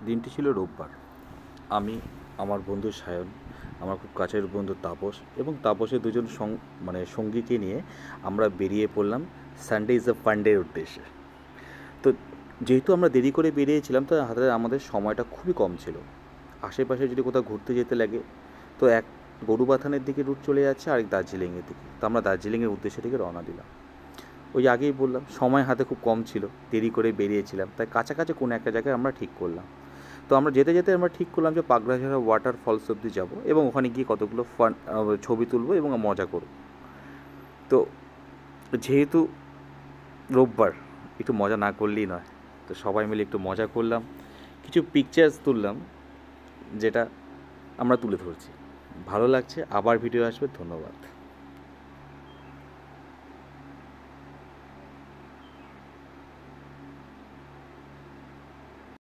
দিনটি ছিল রোববার। আমি, আমার বন্ধু সায়ন, আমার খুব কাছের বন্ধু তাপস এবং তাপসের দুজন সঙ্গীকে নিয়ে আমরা বেরিয়ে পড়লাম সানডে ইজ আ ফান্ডের উদ্দেশ্যে। তো যেহেতু আমরা দেরি করে বেরিয়েছিলাম, তো হাতে আমাদের সময়টা খুবই কম ছিল। আশেপাশে যদি কোথাও ঘুরতে যেতে লাগে, তো এক গরুবাথানের দিকে রুট চলে যাচ্ছে, আরেক দার্জিলিংয়ের দিকে। তো আমরা দার্জিলিংয়ের উদ্দেশ্যে থেকে রওনা দিলাম। ওই আগেই বললাম, সময় হাতে খুব কম ছিল, দেরি করে বেরিয়েছিলাম, তাই কাছাকাছি কোনো একটা জায়গায় আমরা ঠিক করলাম। তো আমরা যেতে যেতে আমরা ঠিক করলাম যে পাগলাঝাড়া ওয়াটার ফলস অব্দি যাবো এবং ওখানে গিয়ে কতগুলো ছবি তুলবো এবং মজা করব। তো যেহেতু রোববার, একটু মজা না করলেই নয়। তো সবাই মিলে একটু মজা করলাম, কিছু পিকচার্স তুললাম, যেটা আমরা তুলে ধরছি। ভালো লাগছে। আবার ভিডিও আসবে। ধন্যবাদ।